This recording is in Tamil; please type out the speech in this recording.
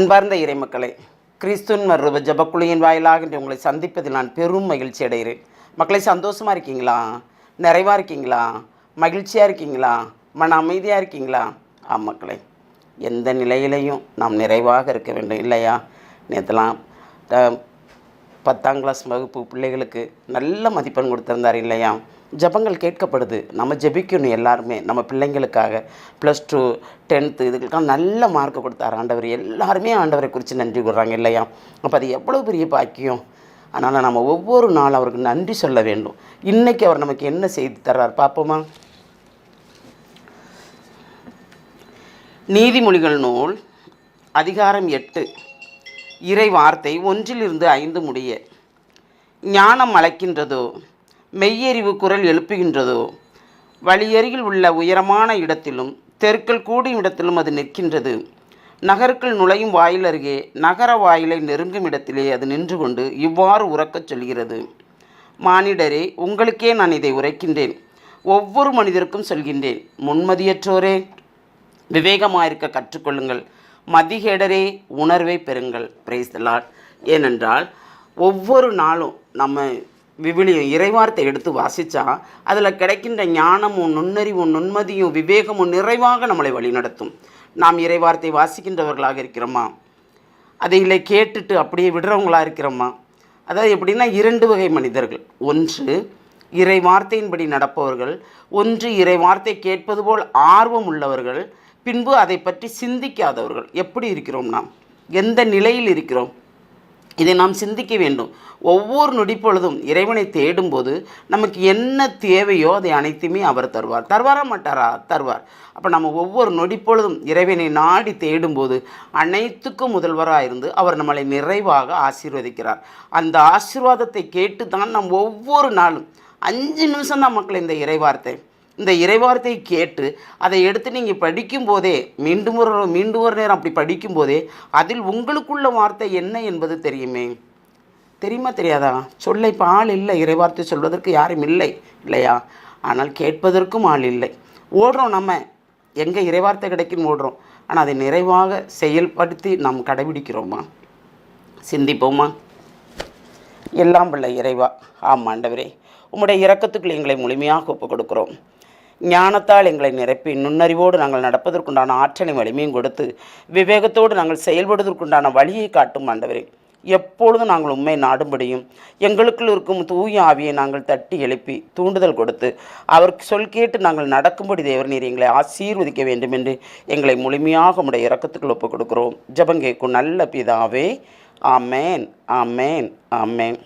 அன்பார்ந்த இறைமக்களே, கிறிஸ்துவின் மறுரூப ஜெபக்குழியின் வாயிலாக இன்று உங்களை சந்திப்பதில் நான் பெரும் மகிழ்ச்சி அடைகிறேன். மக்களை, சந்தோஷமாக இருக்கீங்களா? நிறைவாக இருக்கீங்களா? மகிழ்ச்சியாக இருக்கீங்களா? மன அமைதியாக இருக்கீங்களா? மக்களே, எந்த நிலையிலையும் நாம் நிறைவாக இருக்க வேண்டும் இல்லையா? நேற்றுலாம் 10ஆம் கிளாஸ் வகுப்பு பிள்ளைகளுக்கு நல்ல மதிப்பெண் கொடுத்துருந்தார் இல்லையா? ஜபங்கள் கேட்கப்படுது. நம்ம ஜெபிக்கணும் எல்லாருமே, நம்ம பிள்ளைங்களுக்காக. +2 10th இதுக்கெல்லாம் நல்ல மார்க் கொடுத்தார் ஆண்டவர். எல்லாருமே ஆண்டவரை குறித்து நன்றி கூறுறாங்க இல்லையா? அப்போ அது எவ்வளோ பெரிய பாக்கியம். அதனால் நம்ம ஒவ்வொரு நாள் அவருக்கு நன்றி சொல்ல வேண்டும். இன்றைக்கி அவர் நமக்கு என்ன செய்து தர்றார் பார்ப்போமா? நீதிமொழிகள் நூல் அதிகாரம் 8 இறை வார்த்தை 1-5 முடிய. ஞானம் அழைக்கின்றதோ, மெய்யறிவு குரல் எழுப்புகின்றதோ, வழியருகில் உள்ள உயரமான இடத்திலும் தெருக்கள் கூடும் இடத்திலும் அது நிற்கின்றது. நகருக்குள் நுழையும் வாயில் அருகே நகர வாயிலை நெருங்கும் இடத்திலே அது நின்று கொண்டு இவ்வாறு உறக்கச் சொல்கிறது: மானிடரே, உங்களுக்கே நான் இதை உரைக்கின்றேன், ஒவ்வொரு மனிதருக்கும் சொல்கின்றேன். முன்மதியற்றோரே, விவேகமாயிருக்க கற்றுக்கொள்ளுங்கள். மதிகேடரே, உணர்வை பெறுங்கள். Praise the Lord. ஏனென்றால் ஒவ்வொரு நாளும் நம்ம விவிலியம் இறைவார்த்தை எடுத்து வாசித்தா அதில் கிடைக்கின்ற ஞானமும் நுண்ணறிவும் நுண்மதியும் விவேகமும் நிறைவாக நம்மளை வழிநடத்தும். நாம் இறைவார்த்தை வாசிக்கின்றவர்களாக இருக்கிறோமா? அதை கேட்டுட்டு அப்படியே விடுறவங்களாக இருக்கிறோமா? அதாவது எப்படின்னா 2 வகை மனிதர்கள். ஒன்று இறை வார்த்தையின்படி நடப்பவர்கள், ஒன்று இறை வார்த்தை கேட்பது போல் ஆர்வம் உள்ளவர்கள், பின்பு அதை பற்றி சிந்திக்காதவர்கள். எப்படி இருக்கிறோம்? நாம் எந்த நிலையில் இருக்கிறோம்? இதை நாம் சிந்திக்க வேண்டும். ஒவ்வொரு நொடிப்பொழுதும் இறைவனை தேடும்போது நமக்கு என்ன தேவையோ அதை அனைத்துமே அவர் தருவார். தருவாரா மாட்டாரா? தருவார். அப்போ நம்ம ஒவ்வொரு நொடிப்பொழுதும் இறைவனை நாடி தேடும்போது அனைத்துக்கும் முதல்வராக இருந்து அவர் நம்மளை நிறைவாக ஆசீர்வதிக்கிறார். அந்த ஆசீர்வாதத்தை கேட்டு தான் நாம் ஒவ்வொரு நாளும் 5 நிமிஷம் தான் மக்கள் இந்த இறைவார்த்தையை கேட்டு அதை எடுத்து நீங்கள் படிக்கும்போதே மீண்டும் ஒரு நேரம் அப்படி படிக்கும்போதே அதில் உங்களுக்குள்ள வார்த்தை என்ன என்பது தெரியுமா தெரியாதா? சொல்ல இப்போ ஆள் இல்லை, இறைவார்த்தை சொல்வதற்கு யாரும் இல்லை இல்லையா? ஆனால் கேட்பதற்கும் ஆள் இல்லை. ஓடுறோம், நம்ம எங்கே இறைவார்த்தை கிடைக்குன்னு ஓடுறோம். ஆனால் அதை நிறைவாக செயல்படுத்தி நாம் கடைபிடிக்கிறோமா? சிந்திப்போமா? எல்லாம் வல்ல இறைவா, ஆண்டவரே, உம்முடைய இரக்கத்துக்குள் எங்களை முழுமையாக ஒப்புக் கொடுக்கிறோம். ஞானத்தால் எங்களை நிரப்பி நுண்ணறிவோடு நாங்கள் நடப்பதற்குண்டான ஆற்றலை வலிமையும் கொடுத்து விவேகத்தோடு நாங்கள் செயல்படுவதற்குண்டான வழியை காட்டும் ஆண்டவரே. எப்பொழுதும் நாங்கள் உண்மை நாடும்படியும் எங்களுக்குள் இருக்கும் தூய ஆவியை நாங்கள் தட்டி எழுப்பி தூண்டுதல் கொடுத்து அவருக்கு சொல் கேட்டு நாங்கள் நடக்கும்படி தேவர் நீர் எங்களை ஆசீர்வதிக்க வேண்டும் என்று எங்களை முழுமையாக உடைய இரக்கத்துக்குள் ஒப்புக் கொடுக்கிறோம். ஜெபம் கேட்கும் நல்ல பிதாவே. ஆமேன், ஆமேன், ஆமேன்.